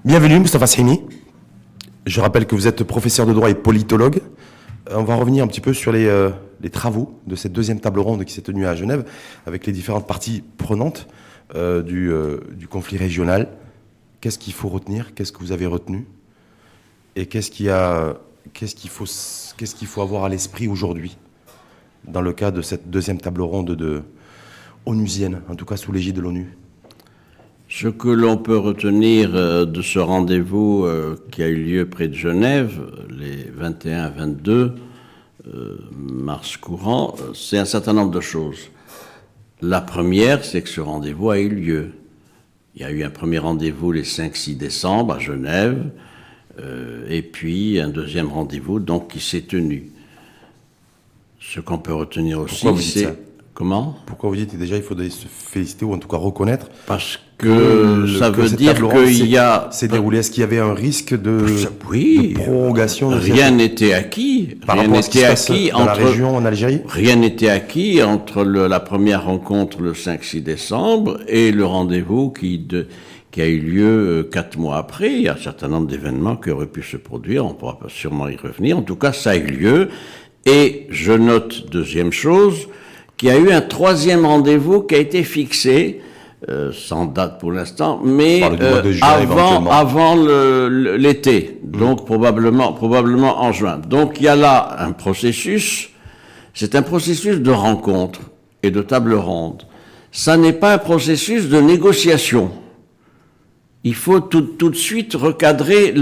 Bienvenue Moustapha Sahimi. Je rappelle que vous êtes professeur de droit et politologue. On va revenir un petit peu sur les travaux de cette deuxième table ronde qui s'est tenue à Genève avec les différentes parties prenantes du conflit régional. Qu'est-ce qu'il faut retenir? Qu'est-ce que vous avez retenu? Et qu'est-ce qu'il faut avoir à l'esprit aujourd'hui dans le cas de cette deuxième table ronde onusienne, en tout cas sous l'égide de l'ONU? Ce que l'on peut retenir de ce rendez-vous qui a eu lieu près de Genève, les 21 et 22 mars courant, c'est un certain nombre de choses. La première, c'est que ce rendez-vous a eu lieu. Il y a eu un premier rendez-vous les 5-6 décembre à Genève, et puis un deuxième rendez-vous donc qui s'est tenu. Ce qu'on peut retenir aussi, c'est... Comment? Pourquoi vous dites que déjà il faudrait se féliciter ou en tout cas reconnaître? Parce que ça veut dire qu'il y a... C'est déroulé. Est-ce qu'il y avait un risque de prorogation de rien n'était acquis. Rien n'était acquis dans la région en Algérie. Rien n'était acquis entre la première rencontre le 5-6 décembre et le rendez-vous qui a eu lieu 4 mois après. Il y a un certain nombre d'événements qui auraient pu se produire. On pourra sûrement y revenir. En tout cas, ça a eu lieu. Et je note, deuxième chose, qu'il y a eu un troisième rendez-vous qui a été fixé, sans date pour l'instant, mais avant l'été, donc probablement en juin. Donc il y a là un processus, c'est un processus de rencontre et de table ronde. Ça n'est pas un processus de négociation. Il faut tout de suite recadrer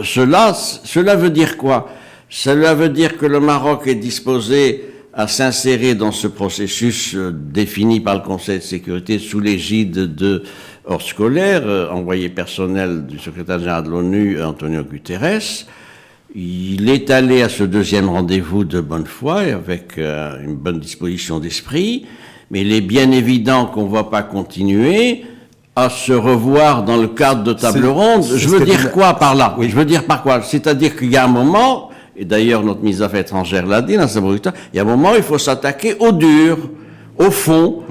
cela. Cela veut dire quoi? Cela veut dire que le Maroc est disposé à s'insérer dans ce processus défini par le Conseil de sécurité sous l'égide de Horst-Köhler, envoyé personnel du secrétaire général de l'ONU, Antonio Guterres. Il est allé à ce deuxième rendez-vous de bonne foi et avec une bonne disposition d'esprit, mais il est bien évident qu'on ne va pas continuer à se revoir dans le cadre de table ronde. Je veux dire quoi par là? Oui, je veux dire par quoi? C'est-à-dire qu'il y a un moment... Et d'ailleurs, notre ministre des Affaires étrangères l'a dit dans sa brochure, il y a un moment où il faut s'attaquer au dur, au fond.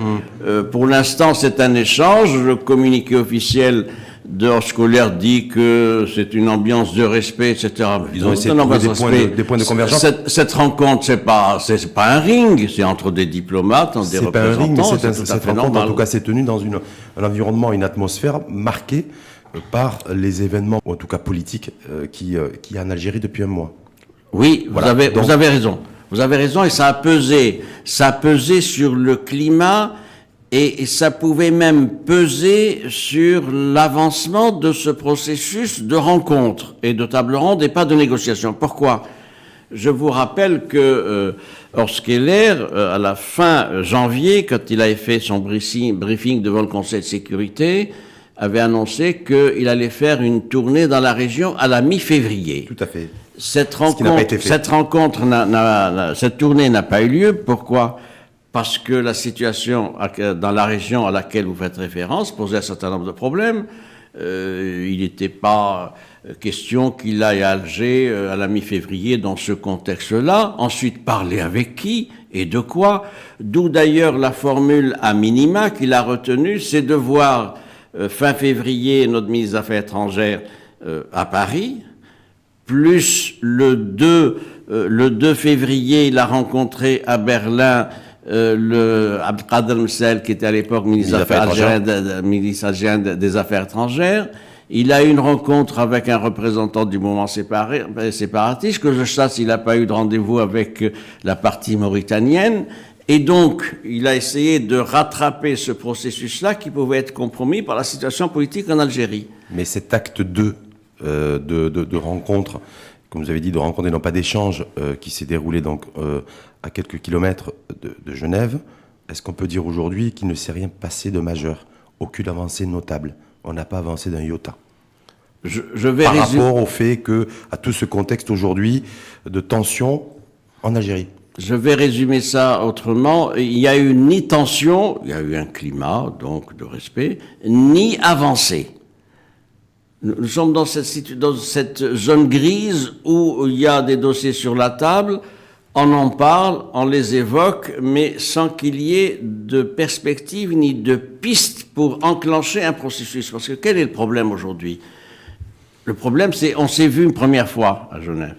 Pour l'instant, c'est un échange. Le communiqué officiel de Horst-Köhler dit que c'est une ambiance de respect, etc. Ils ont essayé de trouver des points de convergence. Cette rencontre, c'est pas un ring, c'est entre des diplomates, entre des représentants. C'est pas un ring, mais cette rencontre, en tout cas, s'est tenue dans un environnement, une atmosphère marquée par les événements, ou en tout cas politiques, qui y a en Algérie depuis un mois. Oui, voilà. Vous avez raison. Vous avez raison, et ça a pesé sur le climat, et ça pouvait même peser sur l'avancement de ce processus de rencontre et de table ronde et pas de négociation. Pourquoi? Je vous rappelle que Horst-Köhler, à la fin janvier, quand il avait fait son briefing devant le Conseil de sécurité, avait annoncé qu'il allait faire une tournée dans la région à la mi-février. Tout à fait. Cette tournée n'a pas eu lieu. Pourquoi? Parce que la situation dans la région à laquelle vous faites référence posait un certain nombre de problèmes. Il n'était pas question qu'il aille à Alger à la mi-février dans ce contexte-là. Ensuite, parler avec qui et de quoi? D'où d'ailleurs la formule à minima qu'il a retenue, c'est de voir fin février notre ministre des Affaires étrangères à Paris, plus le 2 février, il a rencontré à Berlin le Abdelkader Msel, qui était à l'époque ministre algérien des Affaires étrangères. Il a eu une rencontre avec un représentant du mouvement séparatiste. Que je sache, il n'a pas eu de rendez-vous avec la partie mauritanienne. Et donc, il a essayé de rattraper ce processus-là qui pouvait être compromis par la situation politique en Algérie. Mais cet acte 2 de rencontre, comme vous avez dit, de rencontre et non pas d'échange, qui s'est déroulé donc à quelques kilomètres de Genève, est-ce qu'on peut dire aujourd'hui qu'il ne s'est rien passé de majeur? Aucune avancée notable. On n'a pas avancé d'un iota. Par rapport au fait que, à tout ce contexte aujourd'hui de tension en Algérie. Je vais résumer ça autrement. Il y a eu ni tension, il y a eu un climat, donc, de respect, ni avancée. Nous sommes dans cette zone grise où il y a des dossiers sur la table, on en parle, on les évoque, mais sans qu'il y ait de perspective ni de piste pour enclencher un processus. Parce que quel est le problème aujourd'hui? Le problème, c'est on s'est vu une première fois à Genève.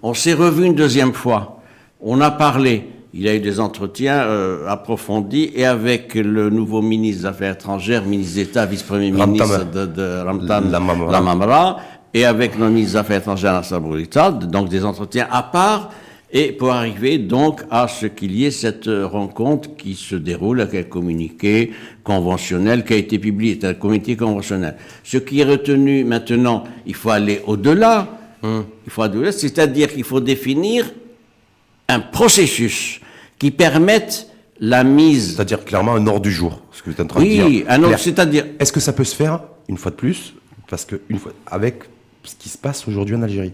On s'est revu une deuxième fois. On a parlé. Il y a eu des entretiens approfondis et avec le nouveau ministre des Affaires étrangères, ministre d'État, vice-premier ministre de Ramtan Lamamra, et avec le ministre des Affaires étrangères Nasser Bourita, donc des entretiens à part, et pour arriver donc à ce qu'il y ait cette rencontre qui se déroule avec un communiqué conventionnel qui a été publié, c'est un communiqué conventionnel. Ce qui est retenu maintenant, il faut aller au-delà, c'est-à-dire qu'il faut définir un processus qui permette la mise... C'est-à-dire clairement un ordre du jour, ce que vous êtes en train de dire. Oui, un ordre, c'est-à-dire... Est-ce que ça peut se faire, une fois de plus, parce que, avec ce qui se passe aujourd'hui en Algérie?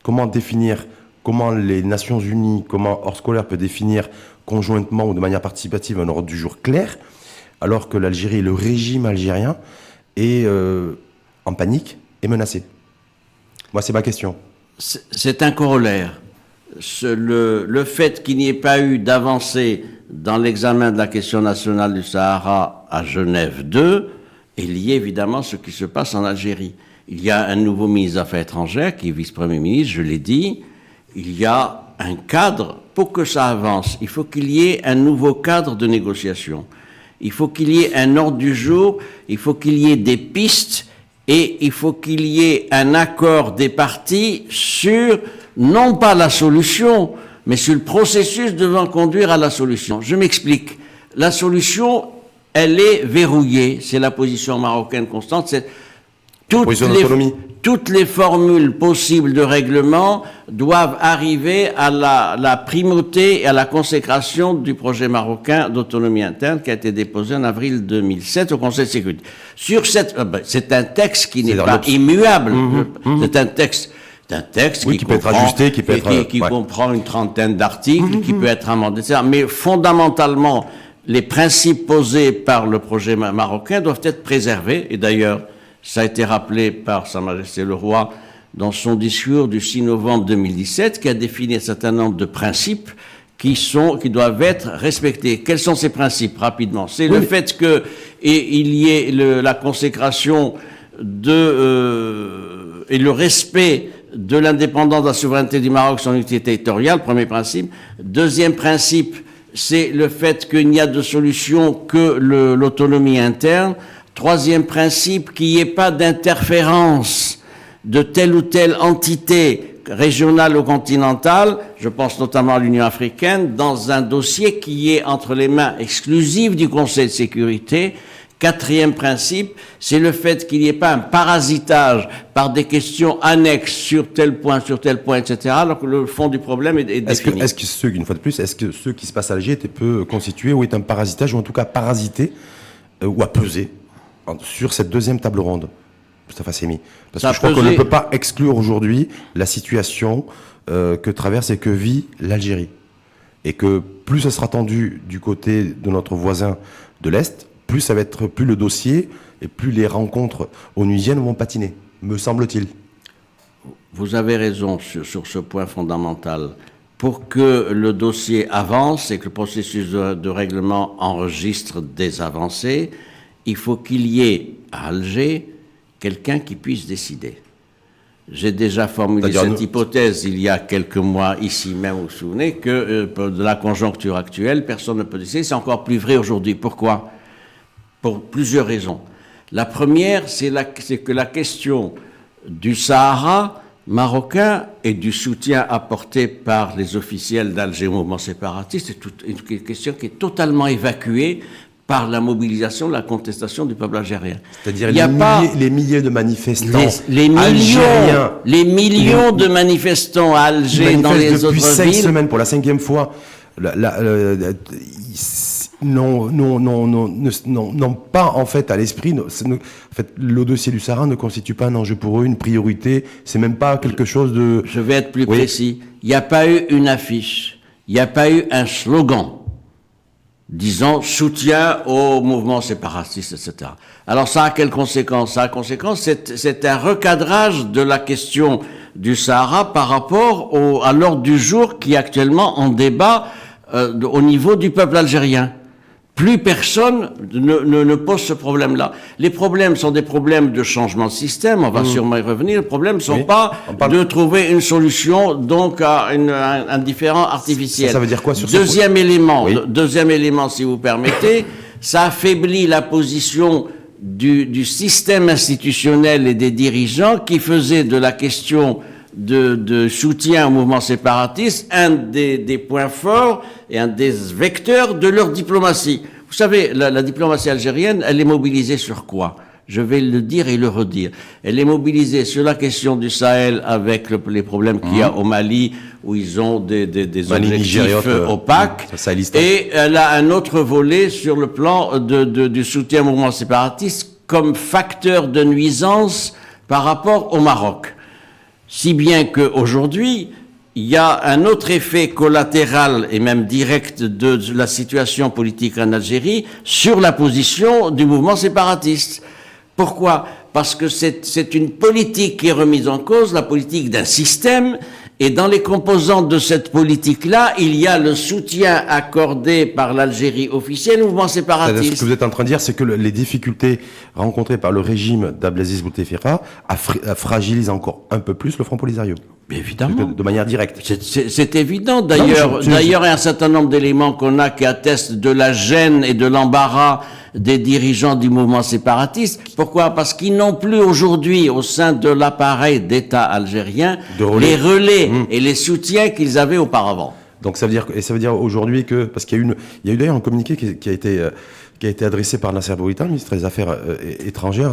Comment définir, comment les Nations Unies, comment Hors Scolaire peut définir conjointement ou de manière participative un ordre du jour clair, alors que l'Algérie, le régime algérien, est en panique et menacé? Moi, c'est ma question. C'est un corollaire. Le fait qu'il n'y ait pas eu d'avancée dans l'examen de la question nationale du Sahara à Genève 2 est lié évidemment à ce qui se passe en Algérie. Il y a un nouveau ministre des Affaires étrangères qui est vice-premier ministre, je l'ai dit. Il y a un cadre pour que ça avance. Il faut qu'il y ait un nouveau cadre de négociation. Il faut qu'il y ait un ordre du jour, il faut qu'il y ait des pistes et il faut qu'il y ait un accord des parties sur non pas la solution, mais sur le processus devant conduire à la solution. Je m'explique. La solution, elle est verrouillée. C'est la position marocaine constante. C'est toutes les formules possibles de règlement doivent arriver à la primauté et à la consécration du projet marocain d'autonomie interne qui a été déposé en avril 2007 au Conseil de sécurité. C'est un texte qui n'est pas immuable. C'est un texte qui peut être ajusté, qui comprend une trentaine d'articles, qui peut être amendé, etc. Mais fondamentalement, les principes posés par le projet marocain doivent être préservés. Et d'ailleurs, ça a été rappelé par Sa Majesté le Roi dans son discours du 6 novembre 2017, qui a défini un certain nombre de principes qui doivent être respectés. Quels sont ces principes, rapidement? C'est le fait qu'il y ait la consécration et le respect de l'indépendance, de la souveraineté du Maroc, son unité territoriale, premier principe. Deuxième principe, c'est le fait qu'il n'y a de solution que l'autonomie interne. Troisième principe, qu'il n'y ait pas d'interférence de telle ou telle entité régionale ou continentale, je pense notamment à l'Union africaine, dans un dossier qui est entre les mains exclusives du Conseil de sécurité. Quatrième principe, c'est le fait qu'il n'y ait pas un parasitage par des questions annexes sur tel point, etc., alors que le fond du problème est défini. Est-ce que ce qui se passe à Alger peut constituer ou est un parasitage, ou en tout cas parasiter, ou à peser sur cette deuxième table ronde, Moustapha Semi? Parce que je crois qu'on ne peut pas exclure aujourd'hui la situation que traverse et que vit l'Algérie. Et que plus ça sera tendu du côté de notre voisin de l'Est, plus le dossier et plus les rencontres onusiennes vont patiner, me semble-t-il. Vous avez raison sur ce point fondamental. Pour que le dossier avance et que le processus de règlement enregistre des avancées, il faut qu'il y ait à Alger quelqu'un qui puisse décider. J'ai déjà formulé cette hypothèse il y a quelques mois, ici même, vous vous souvenez, que de la conjoncture actuelle, personne ne peut décider. C'est encore plus vrai aujourd'hui. Pourquoi? Pour plusieurs raisons. La première, c'est que la question du Sahara marocain et du soutien apporté par les officiels d'Alger au mouvement séparatiste est une question qui est totalement évacuée par la mobilisation, la contestation du peuple algérien. C'est-à-dire les milliers de manifestants algériens. Les millions de manifestants à Alger dans les autres villes. Depuis 5 semaines, pour la 5e fois, n'ont pas en fait à l'esprit. En fait, le dossier du Sahara ne constitue pas un enjeu pour eux, une priorité. C'est même pas quelque chose de. Je vais être plus précis. Il n'y a pas eu une affiche. Il n'y a pas eu un slogan disant soutien au mouvement séparatiste, etc. Alors ça a quelles conséquences? Ça a conséquence, c'est un recadrage de la question du Sahara par rapport à l'ordre du jour qui est actuellement en débat au niveau du peuple algérien. plus personne ne pose ce problème-là. Les problèmes sont des problèmes de changement de système, on va sûrement y revenir. Les problèmes ne sont pas de trouver une solution donc à un différend artificiel. Ça veut dire quoi sur Deuxième élément, si vous permettez, ça affaiblit la position du système institutionnel et des dirigeants qui faisaient de la question de soutien au mouvement séparatiste un des points forts et un des vecteurs de leur diplomatie. Vous savez, la diplomatie algérienne, elle est mobilisée sur quoi? Je vais le dire et le redire. Elle est mobilisée sur la question du Sahel avec les problèmes qu'il y a au Mali, où ils ont des objectifs opaques. Et elle a un autre volet sur le plan du soutien au mouvement séparatiste comme facteur de nuisance par rapport au Maroc. Si bien qu'aujourd'hui, il y a un autre effet collatéral et même direct de la situation politique en Algérie sur la position du mouvement séparatiste. Pourquoi? Parce que c'est une politique qui est remise en cause, la politique d'un système, et dans les composantes de cette politique-là, il y a le soutien accordé par l'Algérie officielle au mouvement séparatiste. Ce que vous êtes en train de dire, c'est que les difficultés rencontrées par le régime d'Abdelaziz Bouteflika fragilisent encore un peu plus le Front Polisario. Évidemment. De manière directe. C'est évident. D'ailleurs, il y a un certain nombre d'éléments qu'on a qui attestent de la gêne et de l'embarras des dirigeants du mouvement séparatiste. Pourquoi? Parce qu'ils n'ont plus aujourd'hui, au sein de l'appareil d'État algérien, les relais et les soutiens qu'ils avaient auparavant. Donc ça veut dire aujourd'hui que, parce qu'il y a eu d'ailleurs un communiqué qui a été adressé par Nasser Bourita, le ministre des Affaires étrangères,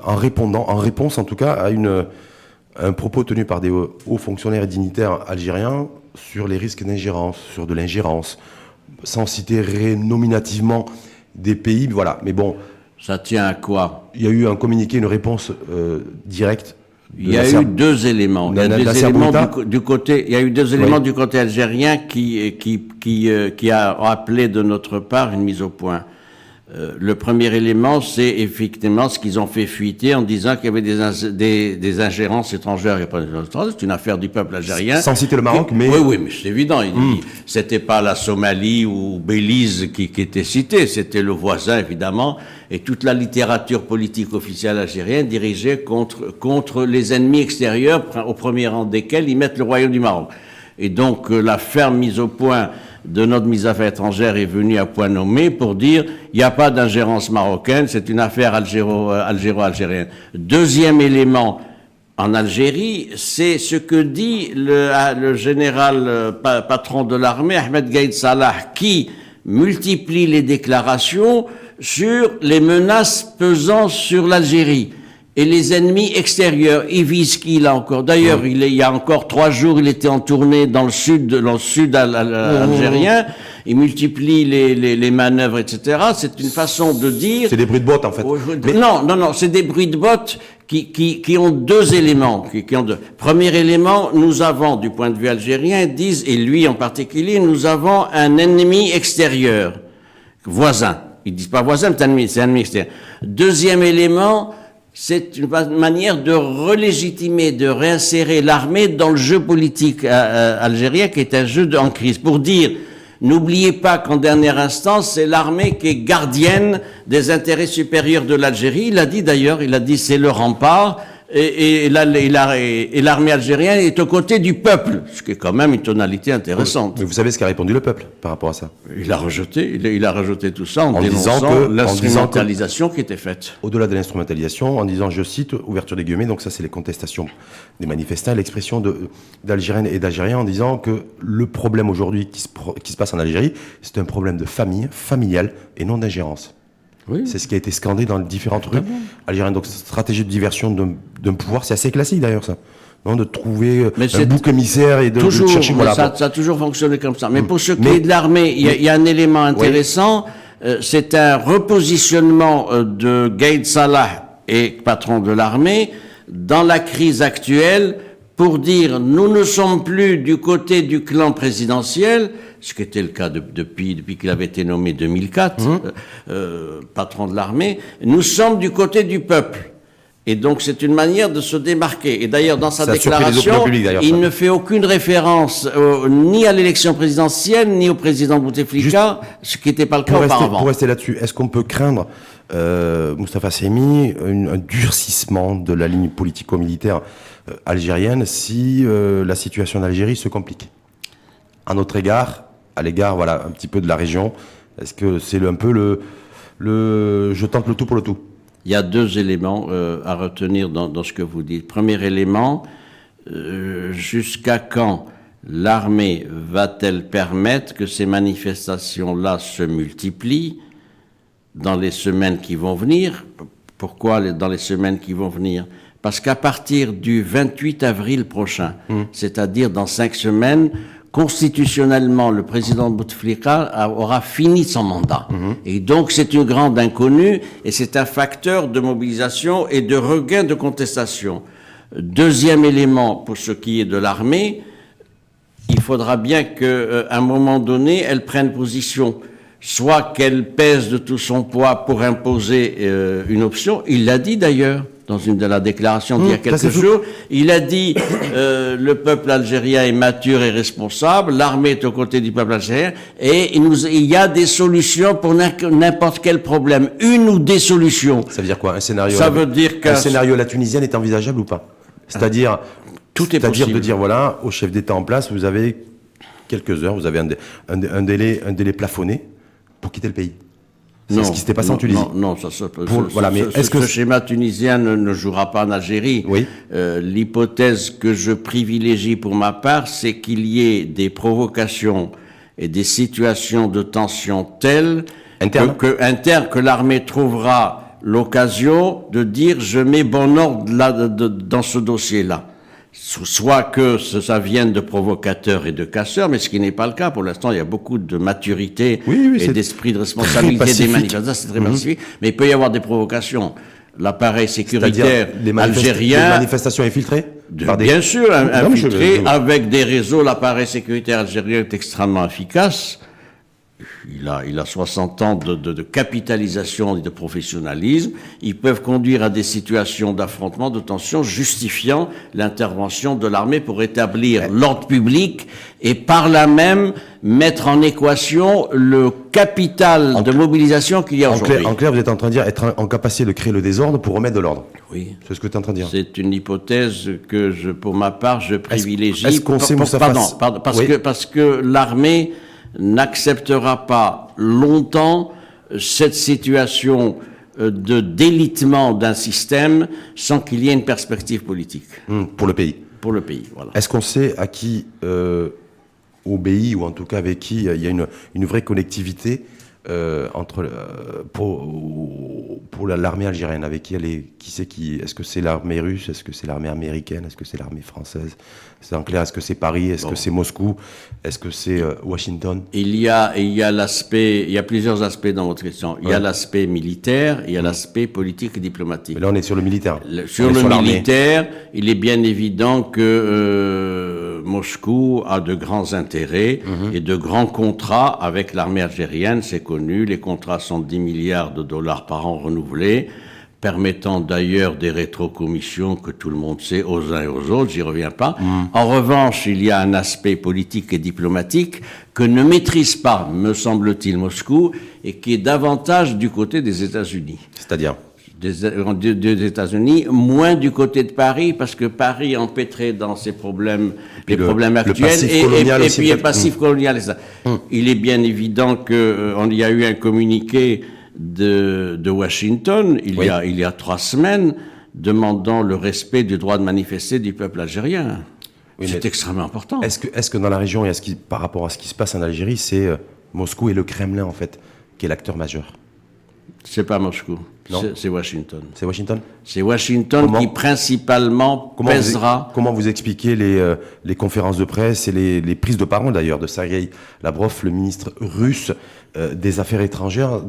en réponse en tout cas à un propos tenu par des hauts fonctionnaires et dignitaires algériens sur les risques d'ingérence, sur de l'ingérence, sans citer nominativement des pays, voilà. Mais bon. Ça tient à quoi? Il y a eu un communiqué, une réponse directe. Il y a eu deux éléments. Il y a des éléments du côté. Il y a eu deux éléments du côté algérien qui a appelé de notre part une mise au point. Le premier élément, c'est effectivement ce qu'ils ont fait fuiter en disant qu'il y avait des ingérences étrangères. Il n'y a pas d'ingérences étrangères, c'est une affaire du peuple algérien. Sans citer le Maroc, mais... Oui, mais c'est évident. C'était pas la Somalie ou Belize qui était citée, c'était le voisin, évidemment, et toute la littérature politique officielle algérienne dirigée contre les ennemis extérieurs, au premier rang desquels ils mettent le Royaume du Maroc. Et donc, la ferme mise au point de notre ministre des Affaires étrangères est venue à point nommé pour dire il n'y a pas d'ingérence marocaine, c'est une affaire algéro-algérienne. Deuxième élément, en Algérie, c'est ce que dit le général patron de l'armée, Ahmed Gaïd Salah, qui multiplie les déclarations sur les menaces pesant sur l'Algérie. Et les ennemis extérieurs, il vise qui là encore? D'ailleurs, il y a encore 3 jours, il était en tournée dans le sud algérien. Il multiplie les manœuvres, etc. C'est une façon de dire. C'est des bruits de bottes, en fait. Non, c'est des bruits de bottes qui ont deux éléments. Premier élément, nous avons, du point de vue algérien, disent, et lui en particulier, nous avons un ennemi extérieur, voisin. Ils disent pas voisin, c'est un ennemi extérieur. Deuxième élément, c'est une manière de relégitimer, de réinsérer l'armée dans le jeu politique algérien, qui est un jeu en crise, pour dire, n'oubliez pas qu'en dernière instance, c'est l'armée qui est gardienne des intérêts supérieurs de l'Algérie. Il a dit d'ailleurs, c'est le rempart, et l'armée algérienne est aux côtés du peuple, ce qui est quand même une tonalité intéressante. Mais vous savez ce qu'a répondu le peuple par rapport à ça? Il a rejeté tout ça en dénonçant l'instrumentalisation qui était faite. Au-delà de l'instrumentalisation, en disant, je cite, ouverture des guillemets, donc ça c'est les contestations des manifestants, l'expression d'Algériennes et d'Algériens en disant que le problème aujourd'hui qui se passe en Algérie, c'est un problème de famille, familial et non d'ingérence. Oui. C'est ce qui a été scandé dans les différentes rues algériennes. Donc, cette stratégie de diversion d'un pouvoir, c'est assez classique d'ailleurs, ça. Non, de trouver un bouc émissaire et de chercher... Voilà, ça a toujours fonctionné comme ça. Mais pour ce qui est de l'armée, il y a un élément intéressant. Oui. C'est un repositionnement de Gaïd Salah et patron de l'armée dans la crise actuelle pour dire nous ne sommes plus du côté du clan présidentiel, ce qui était le cas depuis qu'il avait été nommé 2004, patron de l'armée, nous sommes du côté du peuple. Et donc, c'est une manière de se démarquer. Et d'ailleurs, dans sa Ça a surpris les déclaration, opinions publiques, d'ailleurs, il ça. ne fait aucune référence ni à l'élection présidentielle, ni au président Bouteflika, ce qui n'était pas le cas auparavant. Pour rester là-dessus, est-ce qu'on peut craindre, Moustapha Seymi, un durcissement de la ligne politico-militaire algérienne si la situation en Algérie se complique à notre égard, à l'égard, voilà, un petit peu de la région? Est-ce que c'est un peu le je tente le tout pour le tout? Il y a deux éléments à retenir dans ce que vous dites. Premier élément, jusqu'à quand l'armée va-t-elle permettre que ces manifestations-là se multiplient dans les semaines qui vont venir? Pourquoi dans les semaines qui vont venir? Parce qu'à partir du 28 avril prochain, c'est-à-dire dans 5 semaines, constitutionnellement, le président Bouteflika aura fini son mandat. Et donc, c'est une grande inconnue et c'est un facteur de mobilisation et de regain de contestation. Deuxième élément, pour ce qui est de l'armée, il faudra bien qu'à un moment donné, elle prenne position. Soit qu'elle pèse de tout son poids pour imposer une option. Il l'a dit d'ailleurs dans une de la déclaration d'il y a quelques jours. Il a dit le peuple algérien est mature et responsable, l'armée est aux côtés du peuple algérien, et il y a des solutions pour n'importe quel problème. Une ou des solutions. Ça veut dire quoi? Un scénario? Ça veut dire qu'un scénario à la tunisienne est envisageable ou pas? C'est-à-dire, tout est possible. de dire, voilà, au chef d'État en place, vous avez quelques heures, vous avez un délai plafonné pour quitter le pays. C'est ce qui s'était passé en Tunisie. Non, ça se peut. Voilà, mais est-ce que ce schéma tunisien ne jouera pas en Algérie? Oui. L'hypothèse que je privilégie pour ma part, c'est qu'il y ait des provocations et des situations de tension telles que l'armée trouvera l'occasion de dire je mets bon ordre dans ce dossier-là. Soit que ça vienne de provocateurs et de casseurs, mais ce qui n'est pas le cas. Pour l'instant, il y a beaucoup de maturité et d'esprit de responsabilité des manifestants. C'est très pacifique. Mais il peut y avoir des provocations. L'appareil sécuritaire algérien... Les manifestations infiltrées Bien sûr, infiltrées avec des réseaux. L'appareil sécuritaire algérien est extrêmement efficace. Il a 60 ans de capitalisation et de professionnalisme. Ils peuvent conduire à des situations d'affrontement, de tension, justifiant l'intervention de l'armée pour établir l'ordre public et par là même mettre en équation le capital de mobilisation qu'il y a aujourd'hui. En clair, vous êtes en train de dire être en capacité de créer le désordre pour remettre de l'ordre. Oui. C'est ce que tu es en train de dire. C'est une hypothèse que pour ma part, je privilégie. Est-ce qu'on sait parce que l'armée n'acceptera pas longtemps cette situation de délitement d'un système sans qu'il y ait une perspective politique. Pour le pays. Pour le pays, voilà. Est-ce qu'on sait à qui obéit, ou en tout cas avec qui il y a une vraie connectivité pour l'armée algérienne? Avec qui elle est? Est-ce que c'est l'armée russe? Est-ce que c'est l'armée américaine? Est-ce que c'est l'armée française? C'est en clair, est-ce que c'est Paris? Est-ce que c'est Moscou? Est-ce que c'est Washington? Il y a plusieurs aspects dans votre question. Il y a l'aspect militaire, il y a l'aspect politique et diplomatique. Mais là, on est sur le militaire. Sur le militaire, il est bien évident que Moscou a de grands intérêts et de grands contrats avec l'armée algérienne, c'est connu. Les contrats sont 10 milliards de dollars par an renouvelés, permettant d'ailleurs des rétrocommissions que tout le monde sait aux uns et aux autres, j'y reviens pas. En revanche, il y a un aspect politique et diplomatique que ne maîtrise pas, me semble-t-il, Moscou, et qui est davantage du côté des États-Unis. C'est-à-dire des États-Unis, moins du côté de Paris, parce que Paris est empêtré dans ses problèmes, les problèmes actuels, et puis le passif colonial. Il est bien évident qu'il y a eu un communiqué de Washington, il y a 3 semaines, demandant le respect du droit de manifester du peuple algérien. Oui, c'est extrêmement important. Est-ce que dans la région, et par rapport à ce qui se passe en Algérie, c'est Moscou et le Kremlin, en fait, qui est l'acteur majeur? C'est pas Moscou, c'est Washington. C'est Washington? C'est Washington qui principalement pèsera... Comment vous expliquez les conférences de presse et les prises de parole d'ailleurs de Sergueï Lavrov, le ministre russe des Affaires étrangères,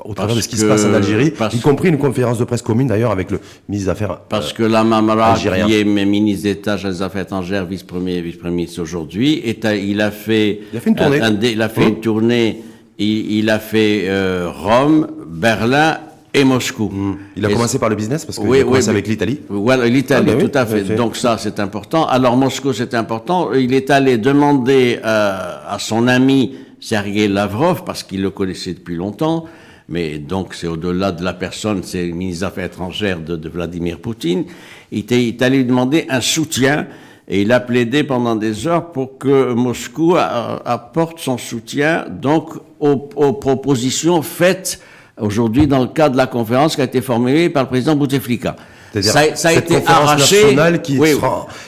au travers de ce qui se passe en Algérie, y compris une conférence de presse commune d'ailleurs avec le ministre des Affaires Parce que la Mamra, qui est ministre d'État des Affaires étrangères, vice-premier et vice-premier ministre aujourd'hui, il a fait une tournée. Il a fait Rome, Berlin et Moscou. Il a Et commencé par le business parce qu'il Oui, a commencé oui, avec l'Italie. Voilà, l'Italie, Ah, ben oui, tout à fait. Donc ça, c'est important. Alors Moscou, c'est important. Il est allé demander à son ami Sergei Lavrov, parce qu'il le connaissait depuis longtemps, mais donc c'est au-delà de la personne, c'est le ministre des Affaires étrangères de Vladimir Poutine. Il est allé lui demander un soutien, et il a plaidé pendant des heures pour que Moscou apporte son soutien donc aux propositions faites aujourd'hui dans le cadre de la conférence qui a été formulée par le président Bouteflika. C'est-à-dire Ça a cette été conférence arraché. nationale Oui,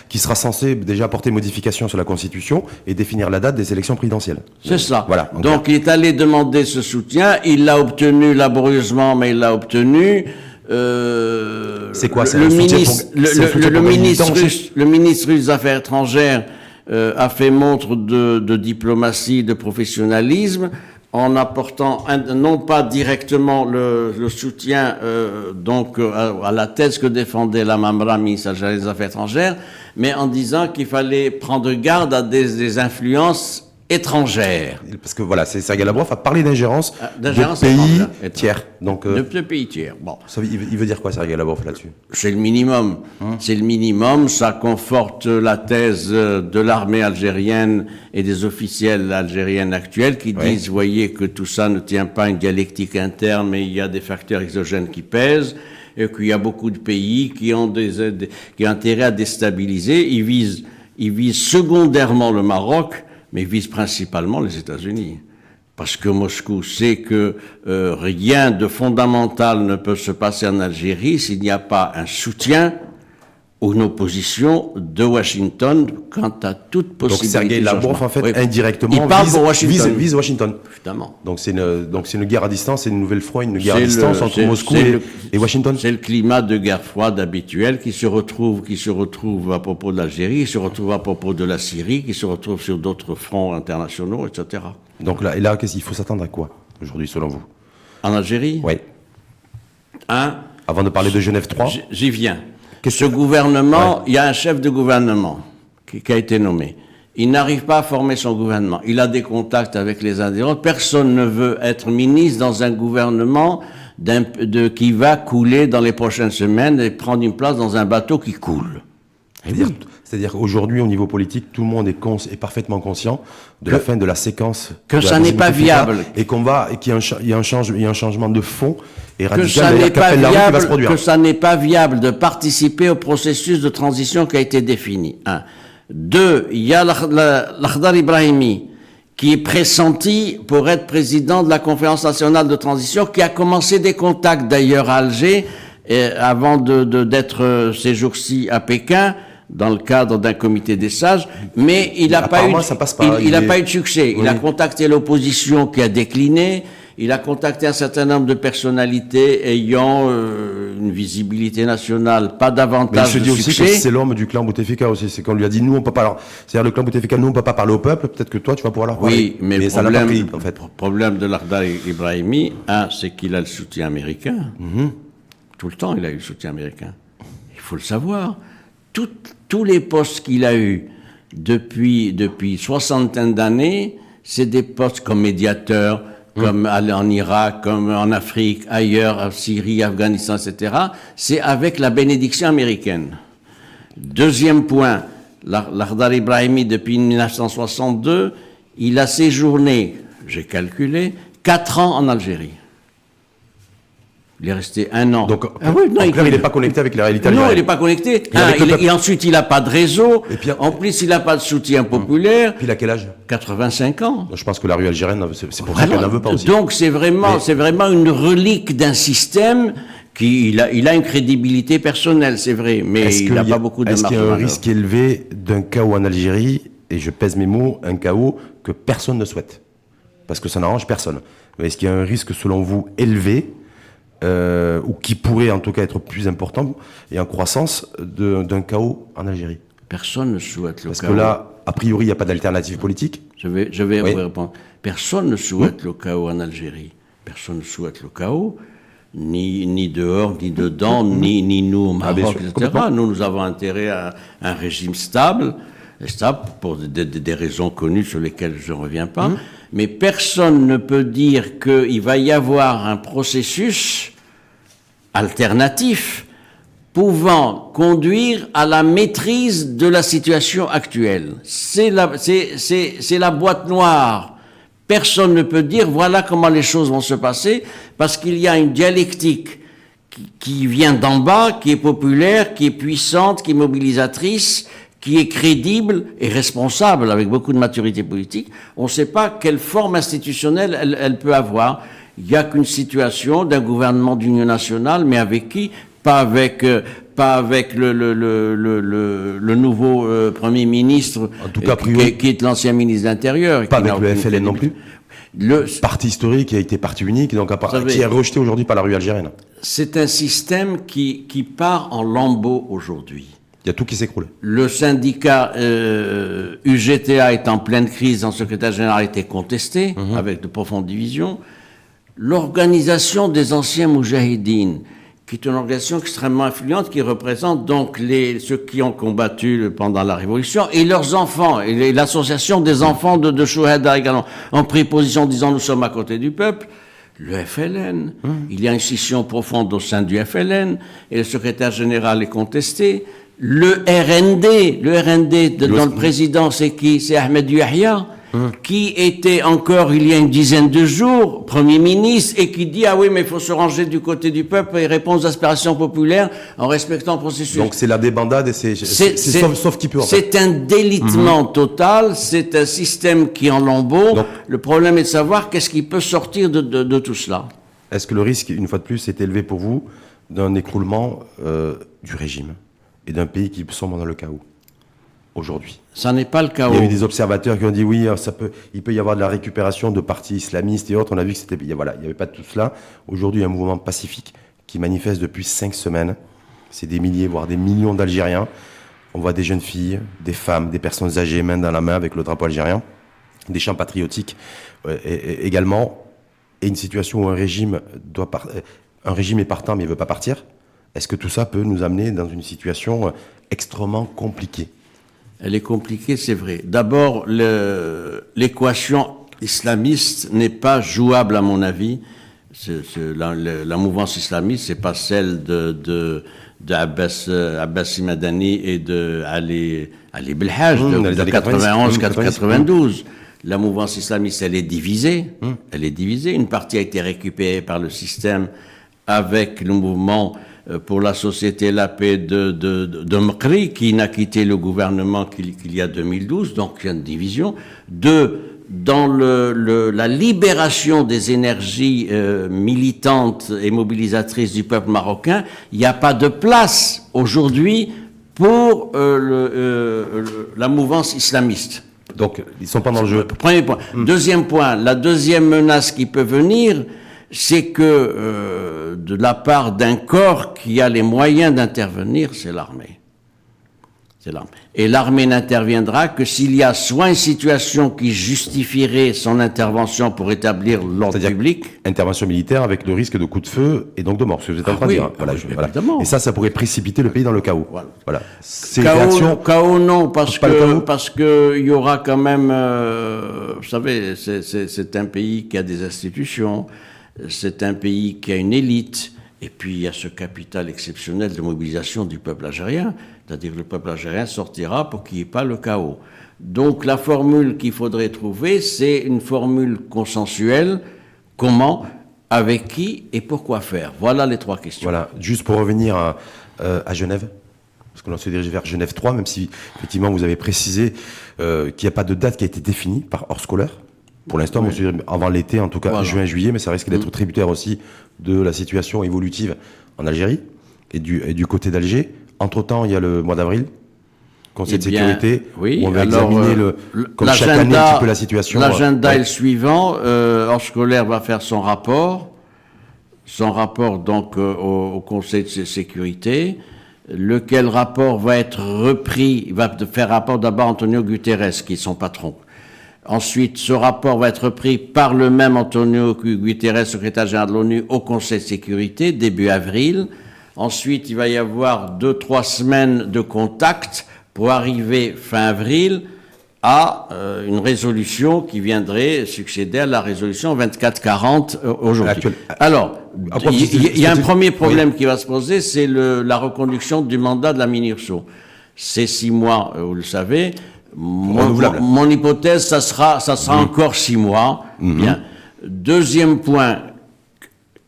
qui sera censée déjà apporter modification sur la Constitution et définir la date des élections présidentielles. c'est ça. Voilà. Donc il est allé demander ce soutien, il l'a obtenu laborieusement, mais il l'a obtenu. C'est quoi, c'est le un soutien ministre, pour- c'est un soutien pour les militants aussi le ministre russe des Affaires étrangères a fait montre de diplomatie, de professionnalisme, en apportant non pas directement le soutien à la thèse que défendait la Mamra, ministre des Affaires étrangères, mais en disant qu'il fallait prendre garde à des influences étrangères. Parce que voilà, c'est Sergei Lavrov a parlé d'ingérence d'ingérence de pays étrangère. tiers. Donc, De pays tiers. Bon. il veut dire quoi, Sergei Lavrov, là-dessus? C'est le minimum. C'est le minimum. Ça conforte la thèse de l'armée algérienne et des officiels algériennes actuels qui disent, voyez, que tout ça ne tient pas à une dialectique interne, mais il y a des facteurs exogènes qui pèsent, et qu'il y a beaucoup de pays qui ont qui ont intérêt à déstabiliser. Ils visent secondairement le Maroc, mais ils visent principalement les États-Unis. Parce que Moscou sait que rien de fondamental ne peut se passer en Algérie s'il n'y a pas un soutien ou une opposition de Washington quant à toute possibilité. Donc Sergei de Lavrov, changement. en fait, Oui. indirectement, Il parle pour Washington. vise Washington. Évidemment. Donc c'est une guerre à distance, c'est une nouvelle fois une guerre à C'est distance le- entre c'est- Moscou c'est le- et Washington. C'est le climat de guerre froide habituel qui se retrouve à propos de l'Algérie, qui se retrouve à propos de la Syrie, qui se retrouve sur d'autres fronts internationaux, etc. Donc là, qu'est-ce qu'il faut s'attendre à quoi aujourd'hui, selon vous? En Algérie, Oui. Avant de parler de Genève 3. J'y viens. Ce gouvernement, il y a un chef de gouvernement qui a été nommé. Il n'arrive pas à former son gouvernement. Il a des contacts avec les uns et les autres. Personne ne veut être ministre dans un gouvernement qui va couler dans les prochaines semaines et prendre une place dans un bateau qui coule. C'est-à-dire qu'aujourd'hui, au niveau politique, tout le monde est parfaitement conscient de la fin de la séquence. Que de la ça n'est pas Bouteflika, viable. Et qu'il y a un changement de fond et Que radical ça d'ailleurs, n'est pas qu'appelle la rue qui va se viable, produire. que ça n'est pas viable de participer au processus de transition qui a été défini. 1. 2. Il y a l'Akhdar Ibrahimi, qui est pressenti pour être président de la conférence nationale de transition, qui a commencé des contacts d'ailleurs à Alger, avant d'être ces jours-ci à Pékin, dans le cadre d'un comité des sages, mais il n'a pas eu, ça passe pas. il a pas eu de succès. Oui. Il a contacté l'opposition qui a décliné. Il a contacté un certain nombre de personnalités ayant une visibilité nationale, pas Mais il davantage se de dit aussi succès. que c'est l'homme du clan Bouteflika aussi. C'est qu'on lui a dit, nous, on peut pas. C'est-à-dire, le clan Bouteflika, nous, on peut pas parler au peuple. Peut-être que toi, tu vas pouvoir leur parler. Oui, mais le ça l'a pas problème, pris, en fait. problème de l'Akhdar Ibrahimi, c'est qu'il a le soutien américain. Tout le temps, il a eu le soutien américain. Il faut le savoir. Tous les postes qu'il a eus depuis soixantaine d'années, c'est des postes comme médiateur, comme en Irak, comme en Afrique, ailleurs, en Syrie, Afghanistan, etc. C'est avec la bénédiction américaine. Deuxième point, l'Akhdar Ibrahimi, depuis 1962, il a séjourné, j'ai calculé, 4 ans en Algérie. Il est resté 1 an. Donc, oui, non, il n'est pas connecté avec la réalité non, algérienne. il n'est pas connecté. Et avec le peuple. Et ensuite, il n'a pas de réseau. Et puis, en plus, il n'a pas de soutien populaire. Puis il a quel âge? 85 ans. Je pense que la rue algérienne, c'est pour ça qu'elle n'en veut pas aussi. Donc, c'est vraiment une relique d'un système il a une crédibilité personnelle, c'est vrai, mais il n'a pas beaucoup de marge. Est-ce qu'il y a de un manœuvre. risque élevé d'un chaos en Algérie, et je pèse mes mots, un chaos que personne ne souhaite? Parce que ça n'arrange personne. Mais est-ce qu'il y a un risque, selon vous, élevé, ou qui pourrait en tout cas être plus important et en croissance d'un chaos en Algérie? Personne ne souhaite le Parce chaos. que là, a priori, il n'y a pas d'alternative politique. Je vais Oui. vous répondre. Personne ne souhaite le chaos en Algérie. Personne ne souhaite le chaos, ni dehors, ni dedans, ni nous au bien Maroc, sûr, etc. complètement. Nous avons intérêt à un régime stable pour des raisons connues sur lesquelles je ne reviens pas. Mais personne ne peut dire qu'il va y avoir un processus alternatif pouvant conduire à la maîtrise de la situation actuelle. C'est la boîte noire. Personne ne peut dire voilà comment les choses vont se passer, parce qu'il y a une dialectique qui vient d'en bas, qui est populaire, qui est puissante, qui est mobilisatrice, qui est crédible et responsable, avec beaucoup de maturité politique. On ne sait pas quelle forme institutionnelle elle peut avoir. Il n'y a qu'une situation d'un gouvernement d'union nationale, mais avec qui? Pas avec le nouveau Premier ministre, en tout cas, qui est l'ancien ministre de l'Intérieur. Pas avec le FLN non plus. Le parti historique qui a été parti unique, donc qui est rejeté aujourd'hui par la rue algérienne. C'est un système qui part en lambeaux aujourd'hui. Il y a tout qui s'écroule. Le syndicat UGTA est en pleine crise, son secrétaire général a été contesté, avec de profondes divisions. L'organisation des anciens Moudjahidines, qui est une organisation extrêmement influente, qui représente donc ceux qui ont combattu pendant la Révolution, et leurs enfants, et l'association des enfants de Chouhada également, ont pris position disant nous sommes à côté du peuple. Le FLN, il y a une scission profonde au sein du FLN, et le secrétaire général est contesté. Le RND dont le président c'est qui? C'est Ahmed Yahya, qui était encore il y a une dizaine de jours Premier ministre et qui dit ah oui mais il faut se ranger du côté du peuple et répondre aux aspirations populaires en respectant le processus. Donc c'est la débandade et c'est sauf qui peut. C'est un délitement total, c'est un système qui est en lambeaux. Donc, le problème est de savoir qu'est-ce qui peut sortir de tout cela. Est-ce que le risque, une fois de plus, est élevé pour vous d'un écroulement du régime et d'un pays qui sombre dans le chaos aujourd'hui? Ça n'est pas le chaos. Il y a eu des observateurs qui ont dit oui, il peut y avoir de la récupération de partis islamistes et autres. On a vu que il n'y avait pas de tout cela. Aujourd'hui, il y a un mouvement pacifique qui manifeste depuis 5 semaines. C'est des milliers, voire des millions d'Algériens. On voit des jeunes filles, des femmes, des personnes âgées, main dans la main avec le drapeau algérien, des chants patriotiques également, et une situation où un régime est partant mais il ne veut pas partir. Est-ce que tout ça peut nous amener dans une situation extrêmement compliquée? Elle est compliquée, c'est vrai. D'abord, l'équation islamiste n'est pas jouable, à mon avis. La mouvance islamiste, c'est pas celle de Abbas Madani et de Ali Belhaj, de 91-92. La mouvance islamiste, elle est divisée. Elle est divisée. Une partie a été récupérée par le système avec le mouvement pour la société la paix de Mkri, qui n'a quitté le gouvernement qu'il y a 2012, donc il y a une division. Dans la libération des énergies militantes et mobilisatrices du peuple marocain, il n'y a pas de place aujourd'hui pour la mouvance islamiste. Donc, ils ne sont pas dans le jeu. Premier point. Deuxième point, la deuxième menace qui peut venir, c'est que de la part d'un corps qui a les moyens d'intervenir, c'est l'armée. Et l'armée n'interviendra que s'il y a soit une situation qui justifierait son intervention pour établir l'ordre public. Intervention militaire avec le risque de coup de feu et donc de mort, ce que vous êtes en train de dire. Voilà. Et ça pourrait précipiter le pays dans le chaos. Voilà. Chaos non, parce que il y aura quand même, vous savez, c'est un pays qui a des institutions, c'est un pays qui a une élite, et puis il y a ce capital exceptionnel de mobilisation du peuple algérien, c'est-à-dire que le peuple algérien sortira pour qu'il n'y ait pas le chaos. Donc la formule qu'il faudrait trouver, c'est une formule consensuelle. Comment, avec qui et pourquoi faire? Voilà les trois questions. Voilà, juste pour revenir à Genève, parce que l'on se dirige vers Genève 3, même si effectivement vous avez précisé qu'il n'y a pas de date qui a été définie par hors scolaire. Pour l'instant, oui. Avant l'été, en tout cas juin, juillet, mais ça risque d'être tributaire aussi de la situation évolutive en Algérie et du côté d'Alger. Entre-temps, il y a le mois d'avril, Conseil de sécurité, où on va examiner comme chaque année un petit peu la situation. L'agenda est le suivant. Hors scolaire va faire son rapport donc au Conseil de sécurité, lequel rapport va être repris. Il va faire rapport d'abord à Antonio Guterres, qui est son patron. Ensuite, ce rapport va être pris par le même Antonio Guterres, secrétaire général de l'ONU, au Conseil de sécurité, début avril. Ensuite, il va y avoir 2-3 semaines de contact pour arriver fin avril à une résolution qui viendrait succéder à la résolution 2440 aujourd'hui. Alors, il y a un premier problème qui va se poser, c'est la reconduction du mandat de la MINURSO. C'est 6 mois, vous le savez. Mon hypothèse, ça sera encore 6 mois. Bien. Deuxième point,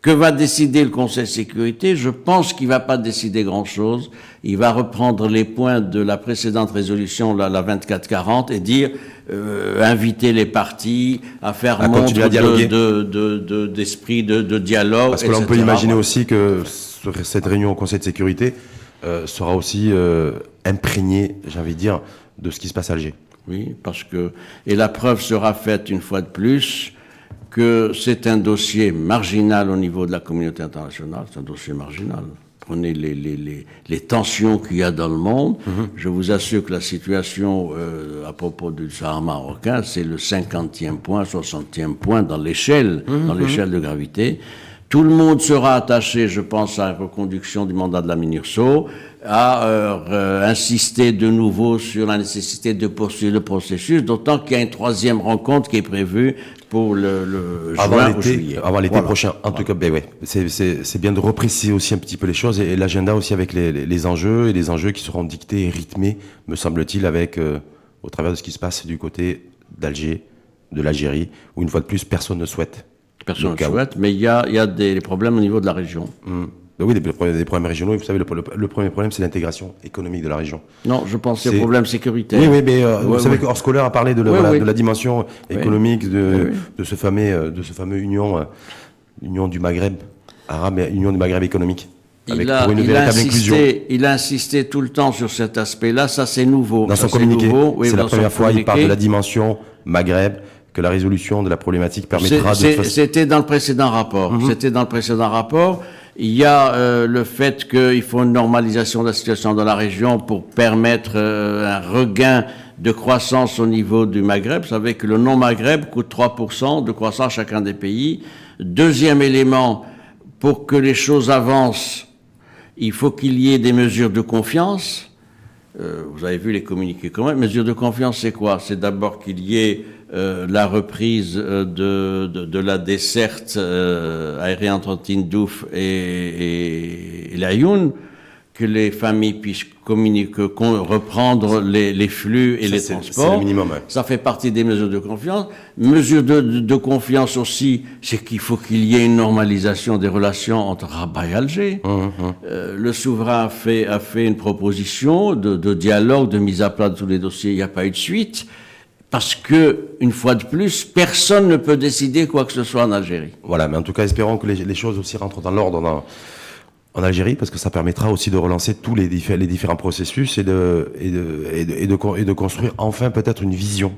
que va décider le Conseil de sécurité? Je pense qu'il ne va pas décider grand-chose. Il va reprendre les points de la précédente résolution, la 2440, et dire inviter les partis à faire montre d'esprit de dialogue. Parce que là, on peut imaginer aussi que cette réunion au Conseil de sécurité sera aussi imprégnée, j'ai envie de dire, de ce qui se passe à Alger. Oui, parce que... Et la preuve sera faite une fois de plus que c'est un dossier marginal au niveau de la communauté internationale, c'est un dossier marginal. Prenez les tensions qu'il y a dans le monde. Je vous assure que la situation à propos du Sahara marocain, c'est le 50e point, 60e point dans l'échelle de gravité. Tout le monde sera attaché, je pense, à la reconduction du mandat de la MINURSO, à insister de nouveau sur la nécessité de poursuivre le processus, d'autant qu'il y a une 3e rencontre qui est prévue pour le juin ou juillet. Avant l'été prochain. En tout cas, ben ouais, c'est bien de repréciser aussi un petit peu les choses et l'agenda aussi avec les enjeux et les enjeux qui seront dictés et rythmés, me semble-t-il, avec au travers de ce qui se passe du côté d'Alger, de l'Algérie, où une fois de plus, personne ne souhaite. Personne ne souhaite, mais il y a des problèmes au niveau de la région. Oui, des problèmes régionaux. Et vous savez, le premier problème, c'est l'intégration économique de la région. Non, je pense que c'est le problème sécuritaire. Oui, mais vous savez que Horst Kohler a parlé de la dimension économique de ce fameux union du Maghreb arabe, union du Maghreb économique. Pour une véritable inclusion. Il a insisté tout le temps sur cet aspect-là. Ça, c'est nouveau. Dans son communiqué, c'est la première fois il parle de la dimension Maghreb, que la résolution de la problématique permettra de... C'était dans le précédent rapport. C'était dans le précédent rapport. Il y a le fait qu'il faut une normalisation de la situation dans la région pour permettre un regain de croissance au niveau du Maghreb. Vous savez que le non-Maghreb coûte 3% de croissance à chacun des pays. Deuxième élément, pour que les choses avancent, il faut qu'il y ait des mesures de confiance. Vous avez vu les communiqués communs. Mesures de confiance, c'est quoi? C'est d'abord qu'il y ait la reprise de la desserte aérienne entre Tindouf et l'Ayoun, que les familles puissent reprendre les flux et les transports. C'est le minimum. Ouais. Ça fait partie des mesures de confiance. Mesures de confiance aussi, c'est qu'il faut qu'il y ait une normalisation des relations entre Rabat et Alger. Le souverain a fait une proposition de dialogue, de mise à plat de tous les dossiers. Il n'y a pas eu de suite. Parce que, une fois de plus, personne ne peut décider quoi que ce soit en Algérie. Voilà, mais en tout cas, espérons que les choses aussi rentrent dans l'ordre en Algérie, parce que ça permettra aussi de relancer tous les différents processus et de construire enfin peut-être une vision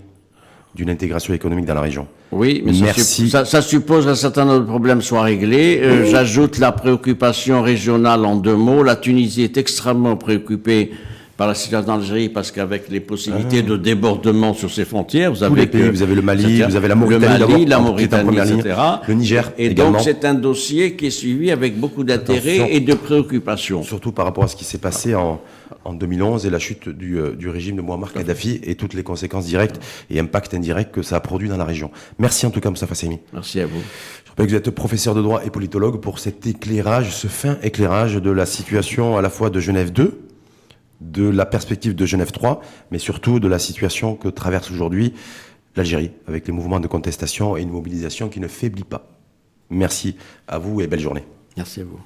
d'une intégration économique dans la région. Oui, mais ça suppose qu'un certain nombre de problèmes soient réglés. J'ajoute la préoccupation régionale en 2 mots. La Tunisie est extrêmement préoccupée par la situation d'Algérie, parce qu'avec les possibilités de débordement sur ses frontières, vous avez le Mali, vous avez la Mauritanie, la Mauritanie, etc. Le Niger et également. Donc c'est un dossier qui est suivi avec beaucoup d'intérêt et de préoccupation. Surtout par rapport à ce qui s'est passé en 2011 et la chute du régime de Mouammar Kadhafi et toutes les conséquences directes et impacts indirects que ça a produit dans la région. Merci en tout cas, Moustapha Saimi. Merci à vous. Je rappelle que vous êtes professeur de droit et politologue pour cet éclairage, ce fin éclairage de la situation à la fois de Genève 2, de la perspective de Genève 3, mais surtout de la situation que traverse aujourd'hui l'Algérie, avec les mouvements de contestation et une mobilisation qui ne faiblit pas. Merci à vous et belle journée. Merci à vous.